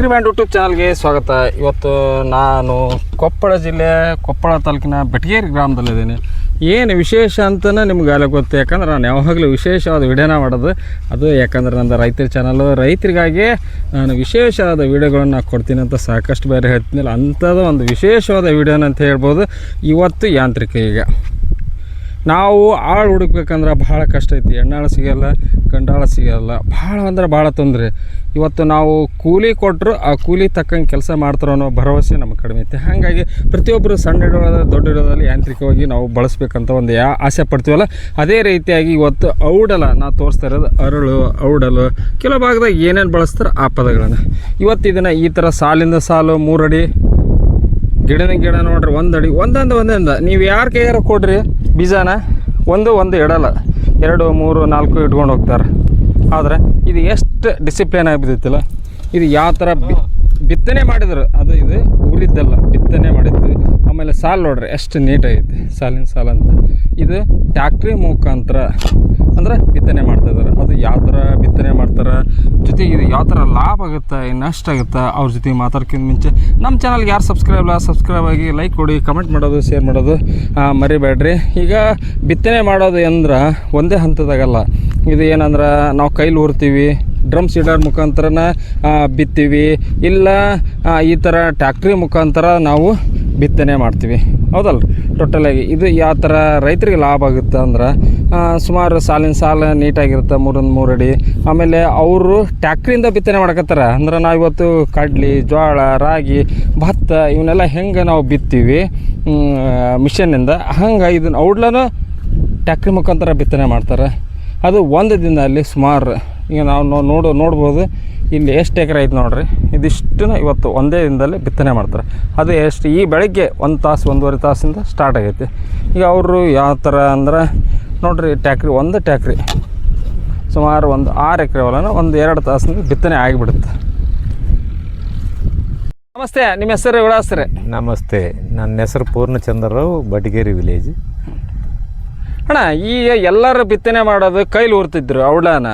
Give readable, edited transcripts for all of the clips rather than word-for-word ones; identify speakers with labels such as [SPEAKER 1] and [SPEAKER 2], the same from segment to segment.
[SPEAKER 1] ಅಗ್ರಿಬ್ಯಾಂಡ್ YouTube ಚಾನಲ್ಗೆ ಸ್ವಾಗತ. ಇವತ್ತು ನಾನು ಕೊಪ್ಪಳ ಜಿಲ್ಲೆ ಕೊಪ್ಪಳ ತಾಲೂಕಿನ ಬೆಟಗೇರಿ ಗ್ರಾಮದಲ್ಲಿದ್ದೀನಿ. ಏನು ವಿಶೇಷ ಅಂತಲೇ ನಿಮ್ಗೆ ಅಲ್ಲ ಗೊತ್ತು, ಯಾಕಂದ್ರೆ ನಾನು ಯಾವಾಗಲೂ ವಿಶೇಷವಾದ ವಿಡಿಯೋನ ಮಾಡೋದು. ಅದು ಯಾಕಂದ್ರೆ ನಂದು ರೈತರ ಚಾನಲು, ರೈತರಿಗಾಗಿ ನಾನು ವಿಶೇಷವಾದ ವಿಡಿಯೋಗಳನ್ನು ಕೊಡ್ತೀನಿ ಅಂತ ಸಾಕಷ್ಟು ಬೇರೆ ಹೇಳ್ತೀನಿಲ್ಲ, ಅಂಥದ್ದು ಒಂದು ವಿಶೇಷವಾದ ವಿಡಿಯೋನ ಅಂತ ಹೇಳ್ಬೋದು. ಇವತ್ತು ಯಾಂತ್ರಿಕ. ಈಗ ನಾವು ಆಳು ಹುಡುಕ್ಬೇಕಂದ್ರೆ ಭಾಳ ಕಷ್ಟ ಐತಿ. ಹೆಣ್ಣಾಳು ಸಿಗೋಲ್ಲ, ಗಂಡಾಳ ಸಿಗೋಲ್ಲ, ಭಾಳ ಅಂದ್ರೆ ಭಾಳ ತೊಂದರೆ. ಇವತ್ತು ನಾವು ಕೂಲಿ ಕೊಟ್ಟರು ಆ ಕೂಲಿ ತಕ್ಕಂಗೆ ಕೆಲಸ ಮಾಡ್ತಾರೋ ಅನ್ನೋ ಭರವಸೆ ನಮಗೆ ಕಡಿಮೆ ಐತೆ. ಹಾಗಾಗಿ ಪ್ರತಿಯೊಬ್ಬರು ಸಣ್ಣ ಇಡೋದ ದೊಡ್ಡ ಇಡೋದಲ್ಲಿ ಯಾಂತ್ರಿಕವಾಗಿ ನಾವು ಬಳಸಬೇಕಂತ ಒಂದು ಆಸೆ ಪಡ್ತೀವಲ್ಲ, ಅದೇ ರೀತಿಯಾಗಿ ಇವತ್ತು ಔಡಲ ನಾವು ತೋರಿಸ್ತಾ ಇರೋದು. ಅರಳು, ಔಡಲು, ಕೆಲವು ಭಾಗದಾಗ ಏನೇನು ಬಳಸ್ತಾರೆ ಆ ಪದಗಳನ್ನು ಇವತ್ತು ಇದನ್ನು ಈ ಥರ ಸಾಲಿಂದ ಸಾಲು 3 ಅಡಿ, ಗಿಡನ ಗಿಡ ನೋಡ್ರಿ 1 ಅಡಿ, ಒಂದೊಂದು ನೀವು ಯಾರ ಕೈಯಾರ ಕೊಡ್ರಿ ಬೀಜನ ಒಂದು ಇಡಲ್ಲ, 2, 3, 4 ಇಟ್ಕೊಂಡು ಹೋಗ್ತಾರೆ. ಆದರೆ ಇದು ಎಷ್ಟು ಡಿಸಿಪ್ಲಿನ್ ಆಗಿ ಬಿದ್ದಿತ್ತಿಲ್ಲ. ಇದು ಯಾವ ಥರ ಬಿತ್ತನೆ ಮಾಡಿದ್ರು, ಅದು ಇದು ಊರಿದ್ದಲ್ಲ, ಬಿತ್ತನೆ ಮಾಡಿದ್ದು. ಆಮೇಲೆ ಸಾಲು ನೋಡ್ರಿ ಎಷ್ಟು ನೀಟಾಗೈತೆ, ಸಾಲಿನ ಸಾಲು ಅಂತ. ಇದು ಟ್ಯಾಕ್ಟ್ರಿ ಮುಖಾಂತರ ಅಂದ್ರೆ ಬಿತ್ತನೆ ಮಾಡ್ತಾಯಿದ್ದಾರೆ. ಅದು ಯಾವ ಥರ ಬಿತ್ತನೆ ಮಾಡ್ತಾರೆ, ಜೊತೆಗೆ ಇದು ಯಾವ ಥರ ಲಾಭ ಆಗುತ್ತೆ, ನಷ್ಟ ಆಗುತ್ತೆ, ಅವ್ರ ಜೊತೆಗೆ ಮಾತಾಡ್ಕಿಂತ ಮುಂಚೆ ನಮ್ಮ ಚಾನಲ್ಗೆ ಯಾರು ಸಬ್ಸ್ಕ್ರೈಬ್ ಆಗಿ ಲೈಕ್ ಕೊಡಿ, ಕಮೆಂಟ್ ಮಾಡೋದು, ಶೇರ್ ಮಾಡೋದು ಮರಿಬೇಡ್ರಿ. ಈಗ ಬಿತ್ತನೆ ಮಾಡೋದು ಅಂದ್ರೆ ಒಂದೇ ಹಂತದಾಗಲ್ಲ. ಇದು ಏನಂದ್ರೆ ನಾವು ಕೈಲಿ ಊರ್ತೀವಿ, ಡ್ರಮ್ ಸೀಡರ್ ಮುಖಾಂತರನ ಬಿತ್ತೀವಿ, ಇಲ್ಲ ಈ ಥರ ಟ್ಯಾಕ್ಟ್ರಿ ಮುಖಾಂತರ ನಾವು ಬಿತ್ತನೆ ಮಾಡ್ತೀವಿ, ಹೌದಲ್ಲ. ಟೋಟಲಾಗಿ ಇದು ಯಾವ ಥರ ರೈತರಿಗೆ ಲಾಭ ಆಗುತ್ತೆ ಅಂದ್ರೆ ಸುಮಾರು ಸಾಲಿನ ಸಾಲು ನೀಟಾಗಿರುತ್ತೆ, 3 ಅಡಿ. ಆಮೇಲೆ ಅವರು ಟ್ಯಾಕ್ಟ್ರಿಯಿಂದ ಬಿತ್ತನೆ ಮಾಡಕತ್ತಾರ ಅಂದ್ರೆ ನಾವು ಇವತ್ತು ಕಡ್ಲಿ, ಜೋಳ, ರಾಗಿ, ಭತ್ತ ಇವನ್ನೆಲ್ಲ ಹೆಂಗೆ ನಾವು ಬಿತ್ತೀವಿ ಮಿಷನ್ನಿಂದ, ಹಂಗೆ ಇದನ್ನು ಔಡ್ಲೂ ಟ್ಯಾಕ್ಟ್ರಿ ಮುಖಾಂತರ ಬಿತ್ತನೆ ಮಾಡ್ತಾರೆ. ಅದು ಒಂದು ದಿನದಲ್ಲಿ ಸುಮಾರು ಈಗ ನಾವು ನೋಡ್ಬೋದು ಇಲ್ಲಿ ಎಷ್ಟು ಎಕರೆ ಐತೆ ನೋಡ್ರಿ. ಇದಿಷ್ಟನ್ನ ಇವತ್ತು ಒಂದೇ ದಿನದಲ್ಲಿ ಬಿತ್ತನೆ ಮಾಡ್ತಾರೆ. ಅದು ಎಷ್ಟು ಈ ಬೆಳಗ್ಗೆ 1 ತಾಸು 1.5 ತಾಸಿಂದ ಸ್ಟಾರ್ಟ್ ಆಗೈತಿ. ಈಗ ಅವರು ಯಾವ ಥರ ಅಂದ್ರೆ ನೋಡ್ರಿ, ಒಂದು ಟ್ಯಾಕ್ರಿ ಸುಮಾರು 6 ಎಕರೆ ಹೊಲನ 1-2 ತಾಸಿಂದ ಬಿತ್ತನೆ ಆಗಿಬಿಡುತ್ತೆ. ನಮಸ್ತೆ, ನಿಮ್ಮ ಹೆಸರು ವಿಳಾಸ್ರಿ?
[SPEAKER 2] ನಮಸ್ತೆ, ನನ್ನ ಹೆಸರು ಪೂರ್ಣಚಂದ್ರರಾವ್, ಬಟಗೇರಿ ವಿಲೇಜ್.
[SPEAKER 1] ಅಣ್ಣ, ಈಗ ಎಲ್ಲರೂ ಬಿತ್ತನೆ ಮಾಡೋದು ಕೈಲಿ ಊರ್ತಿದ್ರು ಔಡಾನ.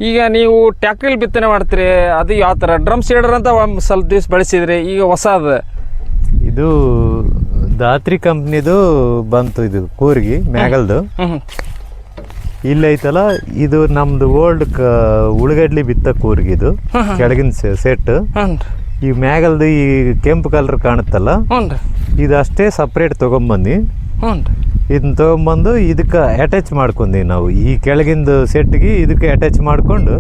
[SPEAKER 1] ಈಗ ನೀವು ಟ್ಯಾಕ್ಟ್ರಿಲಿ ಬಿತ್ತನೆ ಮಾಡ್ತೀರಿ, ಅದು ಯಾವ ಥರ? ಡ್ರಮ್ ಸೀಡರ್ ಅಂತ ಸ್ವಲ್ಪ ದಿವ್ಸ ಬಳಸಿದ್ರಿ, ಈಗ ಹೊಸದು
[SPEAKER 2] ಇದು ದಾತ್ರಿ ಕಂಪ್ನಿದು ಬಂತು. ಇದು ಕೂರ್ಗಿ ಮ್ಯಾಗಲ್ದು ಇಲ್ಲೈತಲ್ಲ, ಇದು ನಮ್ದು ಓಲ್ಡ್ ಉಳ್ಳಗಡ್ಲಿ ಬಿತ್ತ ಕೂರ್ಗಿದು ಕೆಳಗಿನ ಸೆಟ್. ಈ ಮ್ಯಾಗಲ್ದು ಈ ಕೆಂಪು ಕಲರ್ ಕಾಣುತ್ತಲ್ಲ, ಇದು ಅಷ್ಟೇ ಸಪ್ರೇಟ್ ತೊಗೊಂಬಂದು ಇದನ್ನ ತೊಗೊಂಬಂದು ಇದಕ್ಕೆ ಅಟ್ಯಾಚ್ ಮಾಡ್ಕೊಂಡೀವಿ ನಾವು. ಈ ಕೆಳಗಿಂದ ಸೆಟ್ಗೆ ಇದಕ್ಕೆ ಅಟ್ಯಾಚ್ ಮಾಡಿಕೊಂಡು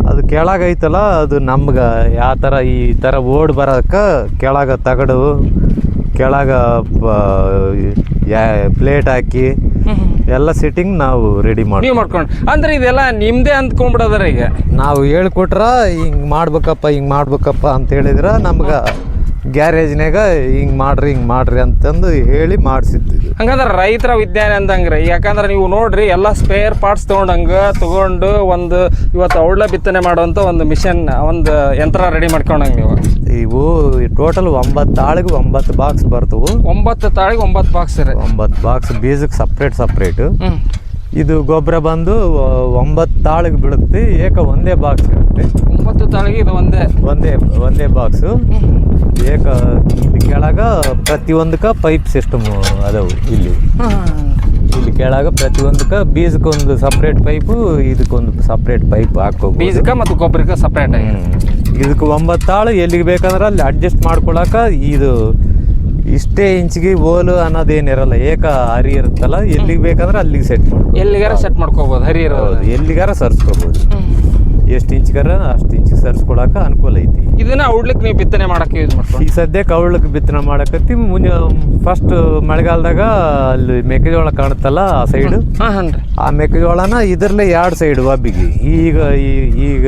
[SPEAKER 2] ಅದು ಕೆಳಗೈತಲ್ಲ, ಅದು ನಮ್ಗೆ ಯಾವ ಥರ ಈ ಥರ ಓಡ್ ಬರೋಕ್ಕೆ ಕೆಳಗೆ ತಗಡು, ಕೆಳಗ ಪ್ಲೇಟ್ ಹಾಕಿ ಎಲ್ಲ ಸೆಟ್ಟಿಂಗ್ ನಾವು ರೆಡಿ ಮಾಡ್ಕೊಂಡು
[SPEAKER 1] ಅಂದ್ರೆ ಇದೆಲ್ಲ ನಿಮ್ಮದೇ ಅಂದ್ಕೊಂಡ್ಬಿಡೋದ್ರ. ಈಗ
[SPEAKER 2] ನಾವು ಹೇಳ್ಕೊಟ್ರ ಹಿಂಗೆ ಮಾಡ್ಬೇಕಪ್ಪ ಅಂತ ಹೇಳಿದ್ರೆ ನಮ್ಗೆ ಗ್ಯಾರೇಜ್ನಾಗ ಹಿಂಗೆ ಮಾಡ್ರಿ ಅಂತಂದು ಹೇಳಿ ಮಾಡಿಸಿದ್ದು.
[SPEAKER 1] ಹಂಗಂದ್ರೆ ರೈತರ ವಿಜ್ಞಾನ ಅಂದಂಗ್ರಿ. ಯಾಕಂದ್ರೆ ನೀವು ನೋಡ್ರಿ, ಎಲ್ಲ ಸ್ಪೇರ್ ಪಾರ್ಟ್ಸ್ ತೊಗೊಂಡು ಇವತ್ತು ಔಡ್ಲ ಬಿತ್ತನೆ ಮಾಡುವಂಥ ಒಂದು ಮಿಷನ್, ಒಂದು ಯಂತ್ರ ರೆಡಿ ಮಾಡ್ಕೊಂಡಂಗೆ ನೀವು.
[SPEAKER 2] ಇವು ಟೋಟಲ್ 9 ಆಳಿಗೆ 9 ಬಾಕ್ಸ್ ಬರ್ತವು.
[SPEAKER 1] 9 ತಾಳಿಗೆ 9 ಬಾಕ್ಸ್ ರೀ. 9
[SPEAKER 2] ಬಾಕ್ಸ್ ಬೀಜಕ್ಕೆ ಸಪ್ರೇಟ್. ಇದು ಗೊಬ್ಬರ ಬಂದು 9 ತಾಳಿಗೆ ಬೀಳುತ್ತೆ. ಒಂದೇ ಬಾಕ್ಸ್ ಇರುತ್ತೆ.
[SPEAKER 1] 9 ತಾಳಿಗೆ ಇದು
[SPEAKER 2] ಒಂದೇ ಬಾಕ್ಸು. ಇದು ಕೆಳಗ ಪ್ರತಿಯೊಂದಕ್ಕೆ ಪೈಪ್ ಸಿಸ್ಟಮ್ ಅದಾವು. ಇಲ್ಲಿ ಕೆಳಗ ಪ್ರತಿಯೊಂದಕ್ಕೆ ಬೀಜಕ್ಕೊಂದು ಸಪ್ರೇಟ್ ಪೈಪು, ಇದಕ್ಕೊಂದು ಸಪ್ರೇಟ್ ಪೈಪ್ ಹಾಕೋದು.
[SPEAKER 1] ಬೀಜಕ್ಕೆ ಮತ್ತು ಗೊಬ್ಬರಕ್ಕೆ ಸಪ್ರೇಟ್ ಆಗಿ.
[SPEAKER 2] ಇದಕ್ಕೆ 9 ತಾಳು ಎಲ್ಲಿಗೆ ಬೇಕಂದ್ರೆ ಅಲ್ಲಿ ಅಡ್ಜಸ್ಟ್ ಮಾಡ್ಕೊಳಕ ಇದು ಇಷ್ಟೇ ಇಂಚಿಗೆ ಓಲು ಅನ್ನೋದೇನಿರಲ್ಲ, ಹರಿ ಇರುತ್ತಲ್ಲ, ಎಲ್ಲಿಗೆ ಬೇಕಂದ್ರೆ ಅಲ್ಲಿಗೆ ಸೆಟ್
[SPEAKER 1] ಮಾಡ್ಕೋಬೋದು. ಹರಿ ಇರೋದು
[SPEAKER 2] ಎಲ್ಲಿಗಾರ ಸರ್ಸ್ಕೋಬೋದು. ಎಷ್ಟು ಇಂಚ್ಗಾರ ಅಷ್ಟು ಇಂಚಿಗೆ ಸರ್ಸ್ಕೊಳಕ ಅನುಕೂಲ ಐತಿ.
[SPEAKER 1] ಇದನ್ನ ಔಡ್ಲಿಕ್ಕೆ ನೀವು ಬಿತ್ತನೆ ಮಾಡಕ್ಕೆ ಯೂಸ್ ಮಾಡ್ತೀವಿ.
[SPEAKER 2] ಈ ಸದ್ಯಕ್ಕೆ ಔಡ್ಲಿಕ್ಕೆ ಬಿತ್ತನೆ ಮಾಡಕತ್ತಿ. ಫಸ್ಟ್ ಮಳೆಗಾಲದಾಗ ಅಲ್ಲಿ ಮೆಕ್ಕೆಜೋಳ ಕಾಣುತ್ತಲ್ಲ ಆ ಸೈಡ್, ಆ ಮೆಕ್ಕೆಜೋಳನ ಇದರಲ್ಲೇ 2 ಸೈಡ್ ಒಬ್ಬಿಗೆ. ಈಗ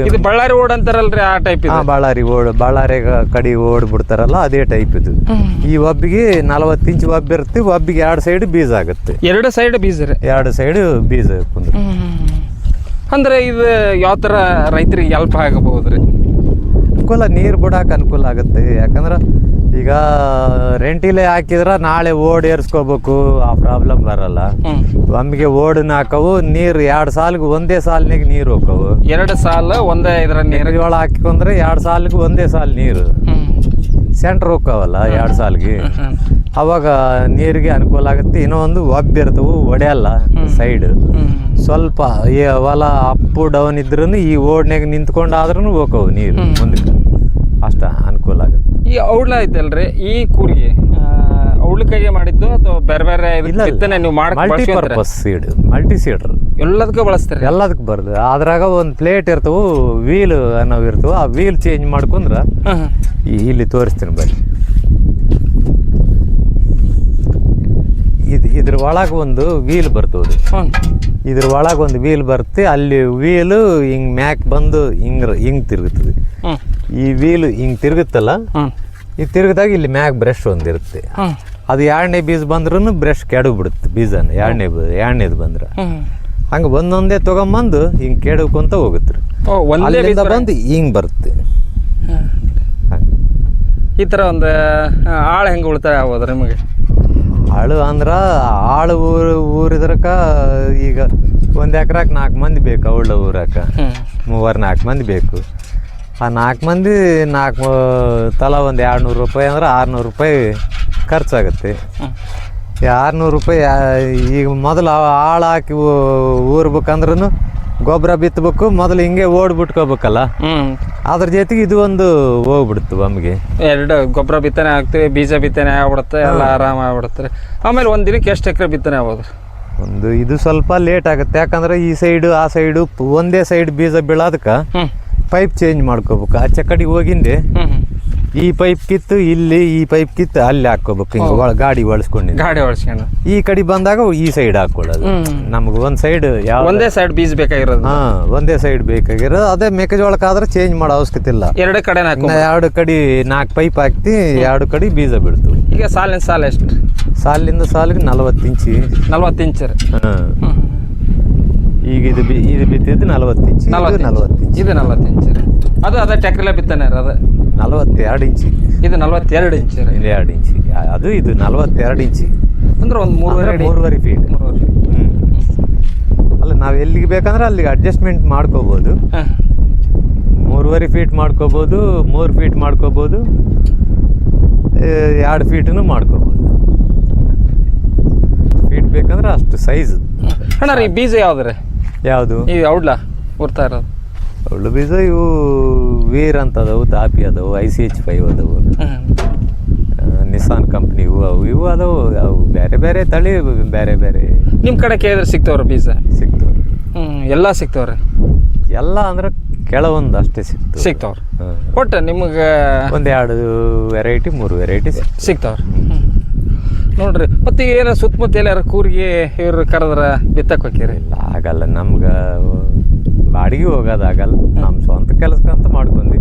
[SPEAKER 1] ಇದು ಬಳ್ಳಾರಿ ಓಡ್ ಅಂತಾರಲ್ರಿ, ಆ ಟೈಪ್.
[SPEAKER 2] ಬಳ್ಳಾರಿ ಕಡಿ ಓಡ್ ಬಿಡ್ತಾರಲ್ಲ, ಅದೇ ಟೈಪ್ ಇದು. ಈ ಒಬ್ಬಿಗೆ 40 ಇಂಚ್ ಒಬ್ಬಿರುತ್ತೆ. ಒಬ್ಬಿಗೆ 2 ಸೈಡ್ ಬೀಜ ಆಗುತ್ತೆ.
[SPEAKER 1] 2 ಸೈಡ್ ಬೀಜ ರೀ.
[SPEAKER 2] 2 ಸೈಡ್ ಬೀಜ ಕುಂದ್ರೆ.
[SPEAKER 1] ಅಂದ್ರೆ ಇದು ಯಾವ ಥರ ರೈತರಿಗೆ ಹೆಲ್ಪ್ ಆಗಬಹುದು ರೀ?
[SPEAKER 2] ಅನುಕೂಲ, ನೀರು ಬಿಡಾಕ ಅನುಕೂಲ ಆಗುತ್ತೆ. ಯಾಕಂದ್ರೆ ಈಗ ರೆಂಟಿಲೆ ಹಾಕಿದ್ರೆ ನಾಳೆ ಓಡ್ ಏರ್ಸ್ಕೋಬೇಕು, ಆ ಪ್ರಾಬ್ಲಮ್ ಬರಲ್ಲ. ಒಮ್ಮಿಗೆ ಓಡನ್ನ ಹಾಕವು, ನೀರು 2 ಸಾಲಿಗೆ ಒಂದೇ ಸಾಲಿನಾಗ ನೀರು ಹೋಕ್ಕವು.
[SPEAKER 1] 2 ಸಾಲ ಒಂದೇ ಇದ್ರ ನೀರು
[SPEAKER 2] ಒಳ ಹಾಕಿಕೊಂಡ್ರೆ 2 ಸಾಲಿಗೆ ಒಂದೇ ಸಾಲು ನೀರು ಸೆಂಟ್ರ್ ಹೋಕ್ಕವಲ್ಲ 2 ಸಾಲಿಗೆ. ಅವಾಗ ನೀರಿಗೆ ಅನುಕೂಲ ಆಗುತ್ತೆ. ಇನ್ನೊಂದು ಒಬ್ಬಿರ್ತವು, ಒಡೆಯಲ್ಲ ಸೈಡ್. ಸ್ವಲ್ಪ ಹೊಲ ಅಪ್ಪು ಡೌನ್ ಇದ್ರೂ ಈ ಓಡ್ನಾಗ ನಿಂತ್ಕೊಂಡಾದ್ರೂ ಹೋಕ್ಕವು ನೀರು ಮುಂದಕ್ಕೆ, ಅಷ್ಟ ಅನುಕೂಲ ಆಗುತ್ತೆ.
[SPEAKER 1] ಈ ಔಡ್ಲ ಐತಲ್ರಿ, ಈ ಕೂರಿಗೆ ಔಡ್ಲಕ್ಕಾಗೆ ಮಾಡಿದ್ದು ಅಥವಾ ಬೇರೆ ಬೇರೆ ಬಿತ್ತನೆ ನೀವು
[SPEAKER 2] ಮಲ್ಟಿಪರ್ಪಸ್ ಸೀಡ್, ಮಲ್ಟಿ ಸೀಡರ್
[SPEAKER 1] ಎಲ್ಲದಕ್ಕೂ ಬಳಸ್ತಾರೆ?
[SPEAKER 2] ಎಲ್ಲದಕ್ಕೆ ಬರ್ತದೆ. ಅದ್ರಾಗ ಒಂದು ಪ್ಲೇಟ್ ಇರ್ತವು, ವೀಲ್ ಅನ್ನೋವು ಇರ್ತವು. ಆ ವೀಲ್ ಚೇಂಜ್ ಮಾಡ್ಕೊಂಡ್ರೆ ಇಲ್ಲಿ ತೋರಿಸ್ತೀನಿ ಬನ್ನಿ. ಇದ್ರ ಒಳಗೆ ಒಂದು ವೀಲ್ ಬರ್ತದೆ. ಇದ್ರ ಒಳಗೆ ಒಂದು ವೀಲ್ ಬರುತ್ತೆ. ಅಲ್ಲಿ ವೀಲು ಹಿಂಗೆ ಮ್ಯಾಕ್ ಬಂದು ಹಿಂಗೆ ತಿರುಗುತ್ತದೆ. ಈ ವೀಲ್ ಹಿಂಗೆ ತಿರುಗುತ್ತಲ್ಲ, ಈ ತಿರುಗಿದಾಗ ಇಲ್ಲಿ ಮ್ಯಾಕ್ ಬ್ರಷ್ ಒಂದಿರುತ್ತೆ. ಅದು 2ನೇ ಬೀಜ ಬಂದ್ರೂ ಬ್ರಷ್ ಕೆಡವು ಬಿಡುತ್ತೆ ಬೀಜನ. 2ನೇದು ಬಂದ್ರೆ ಹಂಗೆ ಒಂದೊಂದೇ ತೊಗೊಂಬಂದು ಹಿಂಗೆ ಕೆಡವ್ಕೊಂತ ಹೋಗುತ್ತೆ. ಅಲ್ಲಿಂದ ಬಂದು ಹಿಂಗೆ ಬರುತ್ತೆ.
[SPEAKER 1] ಈ ಥರ ಒಂದು ಆಳು ಹೆಂಗೆ ಉಳಿತಾಯ ಆಗೋದು ನಿಮಗೆ?
[SPEAKER 2] ಆಳು ಅಂದ್ರೆ ಆಳು ಊರಿದ್ರಕ ಈಗ 1 ಎಕರೆಗೆ 4 ಮಂದಿ ಬೇಕು. ಅವಳ ಊರಕ 3-4 ಮಂದಿ ಬೇಕು. ಆ 4 ಮಂದಿ 4 ತಲಾ ಒಂದು 200 ರೂಪಾಯಿ ಅಂದ್ರೆ 600 ರೂಪಾಯಿ ಖರ್ಚಾಗುತ್ತೆ. 600 ರೂಪಾಯಿ ಈಗ ಮೊದಲು ಆಳು ಹಾಕಿ ಊರ್ಬೇಕಂದ್ರೂ ಗೊಬ್ಬರ ಬಿತ್ತಬೇಕು, ಮೊದಲು ಹಿಂಗೆ ಓಡ್ಬಿಟ್ಕೋಬೇಕಲ್ಲ. ಅದ್ರ ಜೊತೆಗೆ ಇದು ಒಂದು ಹೋಗ್ಬಿಡುತ್ತೆ ಒಮ್ಮಿಗೆ.
[SPEAKER 1] 2 ಗೊಬ್ಬರ ಬಿತ್ತನೆ ಹಾಕ್ತೀವಿ, ಬೀಜ ಬಿತ್ತನೆ ಆಗ್ಬಿಡುತ್ತೆ, ಎಲ್ಲ ಆರಾಮ ಆಗ್ಬಿಡುತ್ತೆ. ಆಮೇಲೆ ಒಂದು ದಿನಕ್ಕೆ ಎಷ್ಟು ಎಕರೆ ಬಿತ್ತನೆ ಆಗ್ಬೋದು?
[SPEAKER 2] ಇದು ಸ್ವಲ್ಪ ಲೇಟ್ ಆಗುತ್ತೆ. ಯಾಕಂದ್ರೆ ಈ ಸೈಡು ಆ ಸೈಡು ಒಂದೇ ಸೈಡ್ ಬೀಜ ಬೀಳೋದಕ್ಕೆ ಪೈಪ್ ಚೇಂಜ್ ಮಾಡ್ಕೋಬೇಕು. ಆಚೆ ಕಡೆ ಹೋಗಿಂದೆ ಈ ಪೈಪ್ ಕಿತ್ತು ಇಲ್ಲಿ, ಈ ಪೈಪ್ ಕಿತ್ತು ಅಲ್ಲಿ ಹಾಕೋಬೇಕು. ಹಿಂಗೆ ಗಾಡಿ ಒಳಸ್ಕೊಂಡು ಈ ಕಡೆ ಬಂದಾಗ ಈ ಸೈಡ್ ಹಾಕೊಳ್ಳೋದು. ನಮ್ಗೆ ಒಂದು ಸೈಡ್
[SPEAKER 1] ಒಂದೇ ಸೈಡ್ ಬೀಜ ಬೇಕಾಗಿರೋದು.
[SPEAKER 2] ಒಂದೇ ಸೈಡ್ ಬೇಕಾಗಿರೋದು. ಅದೇ ಮೆಕ್ಕೆಜೋಳಕ್ಕಾದ್ರೆ ಚೇಂಜ್ ಮಾಡೋ ಅವಶ್ಯಕತೆ ಇಲ್ಲ.
[SPEAKER 1] 2 ಕಡೆ
[SPEAKER 2] 2 ಕಡೆ 4 ಪೈಪ್ ಹಾಕ್ತಿ, 2 ಕಡೆ ಬೀಜ ಬಿಡ್ತು.
[SPEAKER 1] ಈಗ ಸಾಲಿನ ಸಾಲ ಎಷ್ಟು?
[SPEAKER 2] ಸಾಲಿಂದ ಸಾಲಿಗೆ 40 ಇಂಚು.
[SPEAKER 1] 40 ಇಂಚ್.
[SPEAKER 2] ಈಗ ಇದು ಬಿತ್ತಿದ್ದು 40 ಇಂಚು. 40 ಇಂಚು.
[SPEAKER 1] ಇದು 40 ಇಂಚ್. ಅದು ಅದೇ ಟ್ಯಾಕ್ಟ್ರಲ್ಲೇ ಬಿತ್ತಾನೆ ಅದು
[SPEAKER 2] 42 ಇಂಚು.
[SPEAKER 1] ಇದು 42 ಇಂಚ್.
[SPEAKER 2] 2 ಇಂಚು. ಅದು ಇದು 42 ಇಂಚು
[SPEAKER 1] ಅಂದ್ರೆ ಒಂದು
[SPEAKER 2] 3.5 ಫೀಟ್. ಅಲ್ಲ, ನಾವು ಎಲ್ಲಿಗೆ ಬೇಕಂದ್ರೆ ಅಲ್ಲಿಗೆ ಅಡ್ಜಸ್ಟ್ಮೆಂಟ್ ಮಾಡ್ಕೋಬೋದು. 3.5 ಫೀಟ್ ಮಾಡ್ಕೋಬೋದು, 3 ಫೀಟ್ ಮಾಡ್ಕೋಬೋದು, 2 ಫೀಟನ್ನು ಮಾಡ್ಕೋಬೋದು. ಫೀಟ್ ಬೇಕಂದ್ರೆ ಅಷ್ಟು ಸೈಜ್.
[SPEAKER 1] ಅಣ್ಣ ಈ ಬೀಜ ಯಾವ್ದ್ರೆ?
[SPEAKER 2] ಯಾವುದು?
[SPEAKER 1] ಈ ಔಡ್ಲ ಉರ್ತಾ ಇರೋದು
[SPEAKER 2] ಒಳ್ಳೆ ಬೀಜ ಇವು ವೀರ್ ಅಂತ ಅದಾವು, ತಾಪಿ ಅದಾವು, ICH5 ಅದಾವು, ನಿಸಾನ್ ಕಂಪ್ನಿ ಇವು ಅದಾವು. ಅವು ಬೇರೆ ಬೇರೆ ತಳಿ, ಬೇರೆ ಬೇರೆ. ನಿಮ್ಮ
[SPEAKER 1] ಕಡೆ ಕೇಳಿದ್ರೆ ಸಿಗ್ತವ್ರ ಬೀಜ?
[SPEAKER 2] ಸಿಗ್ತವ್ರ.
[SPEAKER 1] ಎಲ್ಲ ಸಿಗ್ತವ್ರೆ?
[SPEAKER 2] ಎಲ್ಲ ಅಂದ್ರೆ ಕೆಲವೊಂದು ಅಷ್ಟೇ
[SPEAKER 1] ಸಿಗ್ತವ್ರ. ಒಟ್ಟು ನಿಮಗೆ
[SPEAKER 2] 1-2 ವೆರೈಟಿ 3 ವೆರೈಟಿ
[SPEAKER 1] ಸಿಗ್ತವ್ರ. ನೋಡ್ರಿ, ಮತ್ತೆ ಏನಾರ ಸುತ್ತಮುತ್ತ ಎಲ್ಲಾರ ಕೂರಿಗೆ ಇವ್ರು ಕರೆದ್ರ ಬಿತ್ತಕ್ಕೆ ಹೋಗ್ಯಾರ?
[SPEAKER 2] ಇಲ್ಲ, ಆಗಲ್ಲ. ನಮ್ಗೆ ಬಾಡಿಗೆ ಹೋಗೋದಾಗಲ್ಲ. ನಮ್ಮ ಸ್ವಂತ ಕೆಲಸಕ್ಕಂತ ಮಾಡ್ಕೊಂಡಿ.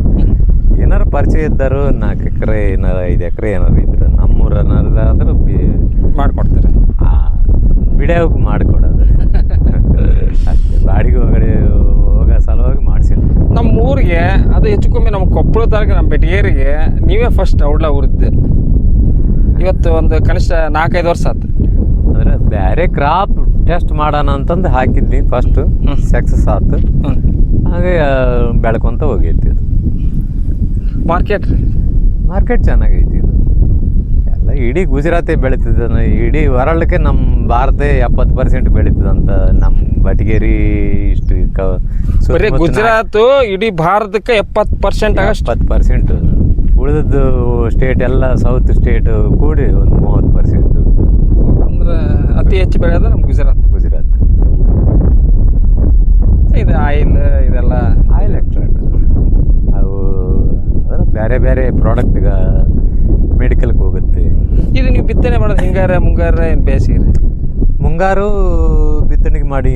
[SPEAKER 2] ಏನಾರು ಪರಿಚಯ ಇದ್ದರು 4 ಎಕರೆ ಏನಾರು 5 ಎಕರೆ ಏನಾರು ಇದ್ರೆ ನಮ್ಮೂರ ಏನಾರಾದ್ರೆ
[SPEAKER 1] ಮಾಡಿಕೊಡ್ತಾರೆ.
[SPEAKER 2] ಬಿಡಿಯೋಕೆ ಮಾಡಿಕೊಡೋದು ಅಷ್ಟೇ. ಬಾಡಿಗೆ ಹೋಗೋ ಸಲುವಾಗಿ ಮಾಡಿಸಿಲ್ಲ.
[SPEAKER 1] ನಮ್ಮ ಊರಿಗೆ ಅದು ಹೆಚ್ಚು ಕಮ್ಮಿ ನಮ್ಮ ಕೊಪ್ಪಳ ತಾಲೂಕು ನಮ್ಮ ಬೆಟಗೇರಿಗೆ ನೀವೇ ಫಸ್ಟ್ ಔಡ್ಲ ಊರಿದ್ದೆ. ಇವತ್ತು ಒಂದು ಕನಿಷ್ಠ 4-5 ವರ್ಷ ಆಯ್ತು.
[SPEAKER 2] ಅಂದರೆ ಬೇರೆ ಕ್ರಾಪ್ ಟೆಸ್ಟ್ ಮಾಡೋಣ ಅಂತಂದು ಹಾಕಿದ್ವಿ. ಫಸ್ಟು ಸಕ್ಸಸ್ ಆಯ್ತು. ಹಾಗೆ ಬೆಳ್ಕೊತ ಹೋಗೈತಿ. ಅದು ಮಾರ್ಕೆಟ್ ಚೆನ್ನಾಗೈತಿ. ಇದು ಎಲ್ಲ ಇಡೀ ಗುಜರಾತೆ ಬೆಳೀತಿದ್ದಾನೆ. ಇಡೀ ವರ್ಲ್ಡ್ಗೆ ನಮ್ಮ ಭಾರತ 70% ಬೆಳೀತದಂತ. ನಮ್ಮ ಬಟಗೇರಿ ಇಷ್ಟು
[SPEAKER 1] ಗುಜರಾತ್ ಇಡೀ ಭಾರತಕ್ಕೆ 70%
[SPEAKER 2] 70%. ಉಳಿದದ್ದು ಸ್ಟೇಟ್ ಎಲ್ಲ ಸೌತ್ ಸ್ಟೇಟ್ ಕೂಡಿ ಒಂದು 30%.
[SPEAKER 1] ಅಂದ್ರೆ ಅತಿ ಹೆಚ್ಚು ಬೆಳೆಯೋದು ನಮ್ಮ ಗುಜರಾತ್. ಇದು ಇದೆಲ್ಲ
[SPEAKER 2] ಆಯಿಲ್ ಎಕ್ಸ್ಟ್ರಾಕ್ಟ್. ಅವು ಅಂದ್ರೆ ಬೇರೆ ಬೇರೆ ಪ್ರಾಡಕ್ಟ್ಗೆ ಮೆಡಿಕಲ್ಗೆ ಹೋಗುತ್ತೆ.
[SPEAKER 1] ಇದು ನೀವು ಬಿತ್ತನೆ ಮಾಡೋದು ಮುಂಗಾರ ಏನು ಬೇಸಿಗೆ?
[SPEAKER 2] ಮುಂಗಾರು ಬಿತ್ತನೆಗೆ ಮಾಡಿ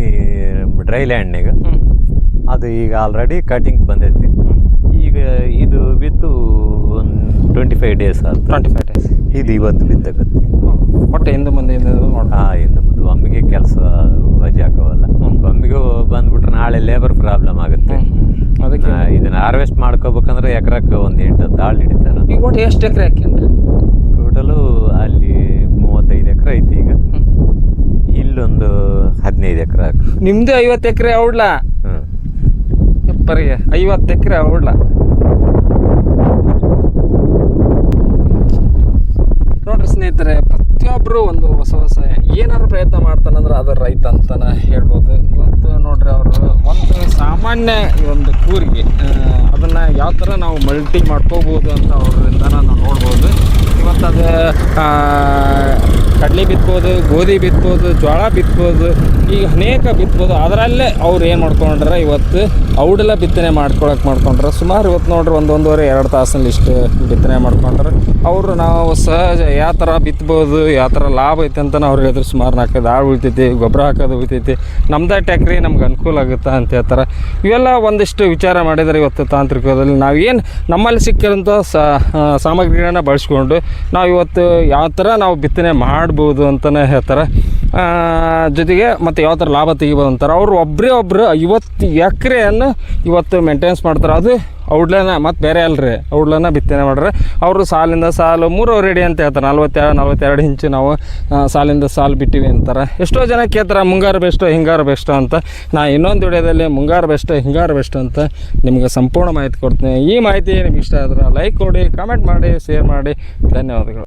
[SPEAKER 2] ಡ್ರೈ ಲ್ಯಾಂಡ್ನಾಗ. ಅದು ಈಗ ಆಲ್ರೆಡಿ ಕಟಿಂಗ್ ಬಂದೈತಿ. ಈಗ ಇದು ಬಿತ್ತು ಒಂದು 25 ಡೇಸ್ ಆಯ್ತು.
[SPEAKER 1] 25 ಡೇಸ್.
[SPEAKER 2] ಇದು ಇವತ್ತು ಬಿತ್ತಕತ್ತಿ.
[SPEAKER 1] ಒಟ್ಟು ಹಿಂದೆ ಮುಂದೆ
[SPEAKER 2] ಹಿಂದೆ ಮುಂದೆ ಒಮ್ಮಿಗೆ ಕೆಲಸ ವಜೆ ಹಾಕೋವಲ್ಲ. ಒಮ್ಮಿಗೆ ಬಂದ್ಬಿಟ್ರೆ ನಾಳೆ ಲೇಬರ್ ಪ್ರಾಬ್ಲಮ್ ಆಗುತ್ತೆ.
[SPEAKER 1] ಅದಕ್ಕೆ
[SPEAKER 2] ಇದನ್ನ ಹಾರ್ವೆಸ್ಟ್ ಮಾಡ್ಕೋಬೇಕಂದ್ರೆ ಎಕರೆಕ್ಕೆ ಒಂದು 8 ತಾಳು ಹಿಡಿತಾರೆ.
[SPEAKER 1] ಈಗ ಒಟ್ಟು ಎಷ್ಟು ಎಕರೆ ಹಾಕ್ಯನ್ರಿ?
[SPEAKER 2] ಟೋಟಲು ಅಲ್ಲಿ 35 ಎಕರೆ ಐತಿ. ಈಗ ಇಲ್ಲೊಂದು 15 ಎಕರೆ ಹಾಕಿ.
[SPEAKER 1] ನಿಮ್ದು 50 ಎಕರೆ ಔಡ್ಲ? ಬರೀ 50 ಎಕರೆ ಔಡ್ಲ. ನೋಡ್ರಿ ಸ್ನೇಹಿತರೆ, ಪ್ರತಿಯೊಬ್ಬರು ಒಂದು ಹೊಸ ಹೊಸ ಏನಾದ್ರು ಪ್ರಯತ್ನ ಮಾಡ್ತಾನಂದ್ರೆ ಅದು ರೈತ ಅಂತಾನೆ ಹೇಳ್ಬೋದು. ಇವತ್ತು ನೋಡ್ರಿ ಅವರು ಒಂದು ಸಾಮಾನ್ಯ ಈ ಒಂದು ಕೂರಿಗೆ ಅದನ್ನು ಯಾವ ಥರ ನಾವು ಮಲ್ಟಿ ಮಾಡ್ಕೋಬೋದು ಅಂತ ಅವರಿಂದ ನಾವು ನೋಡ್ಬೋದು. ಇವತ್ತು ಅದು ಕಡಲೆ ಬಿತ್ಬೋದು, ಗೋಧಿ ಬಿತ್ಬೋದು, ಜೋಳ ಬಿತ್ಬೋದು, ಈಗ ಅನೇಕ ಬಿತ್ಬೋದು. ಅದರಲ್ಲೇ ಅವ್ರು ಏನು ಮಾಡ್ಕೊಂಡ್ರೆ ಇವತ್ತು ಔಡೆಲ್ಲ ಬಿತ್ತನೆ ಮಾಡ್ಕೊಂಡ್ರೆ ಸುಮಾರು ಇವತ್ತು ನೋಡ್ರಿ 1-1.5-2 ತಾಸಿನಲ್ಲಿ ಇಷ್ಟು ಬಿತ್ತನೆ ಮಾಡ್ಕೊಂಡ್ರೆ ಅವರು ನಾವು ಸಹಜ ಯಾವ ಥರ ಬಿತ್ಬೋದು, ಯಾವ ಥರ ಲಾಭ ಐತೆ ಅಂತ ಅವ್ರು ಹೇಳಿದ್ರು. ಸುಮಾರು 4 ಆಳು ಉಳಿತೈತಿ, ಗೊಬ್ಬರ ಹಾಕೋದು ಉಳಿತೈತಿ, ನಮ್ದು ಟ್ಯಾಕ್ರಿ ನಮ್ಗೆ ಅನುಕೂಲ ಆಗುತ್ತಾ ಅಂತ ಹೇಳ್ತಾರೆ. ಇವೆಲ್ಲ ಒಂದಿಷ್ಟು ವಿಚಾರ ಮಾಡಿದರೆ ಇವತ್ತು ತಾಂತ್ರಿಕದಲ್ಲಿ ನಾವೇನು ನಮ್ಮಲ್ಲಿ ಸಿಕ್ಕಿರೋಂಥ ಸಾಮಗ್ರಿಗಳನ್ನ ಬಳಸ್ಕೊಂಡು ನಾವು ಇವತ್ತು ಯಾವ ಥರ ನಾವು ಬಿತ್ತನೆ ಮಾಡ್ಬೋದು ಅಂತಲೇ ಹೇಳ್ತಾರೆ. ಜೊತೆಗೆ ಮತ್ತು ಯಾವ ಥರ ಲಾಭ ತೆಗಿಬೋದು ಅಂತಾರೆ. ಅವರು ಒಬ್ಬರೇ 50 ಎಕರೆಯನ್ನು ಇವತ್ತು ಮೇಂಟೆನೆನ್ಸ್ ಮಾಡ್ತಾರೆ. ಅದು ಔಡ್ಲನ ಮತ್ತು ಬೇರೆ ಅಲ್ರಿ, ಔಡ್ಲನ ಬಿತ್ತನೆ ಮಾಡ್ರೆ ಅವರು ಸಾಲಿಂದ ಸಾಲು 3 ಅಡಿ ಅಂತ ಹೇಳ್ತಾರೆ. 42 ಇಂಚು ನಾವು ಸಾಲಿಂದ ಸಾಲು ಬಿಟ್ಟಿವಿ ಅಂತಾರೆ. ಎಷ್ಟೋ ಜನ ಕೇಳ್ತಾರೆ ಮುಂಗಾರು ಬೆಸ್ಟು ಹಿಂಗಾರು ಬೆಸ್ಟು ಅಂತ. ನಾ ಇನ್ನೊಂದು ವಿಡಿಯೋದಲ್ಲಿ ಮುಂಗಾರು ಬೆಸ್ಟು ಹಿಂಗಾರು ಬೆಸ್ಟು ಅಂತ ನಿಮಗೆ ಸಂಪೂರ್ಣ ಮಾಹಿತಿ ಕೊಡ್ತೀನಿ. ಈ ಮಾಹಿತಿ ನಿಮ್ಗೆ ಇಷ್ಟ ಆದ್ರೆ ಲೈಕ್ ಕೊಡಿ, ಕಮೆಂಟ್ ಮಾಡಿ, ಶೇರ್ ಮಾಡಿ. ಧನ್ಯವಾದಗಳು.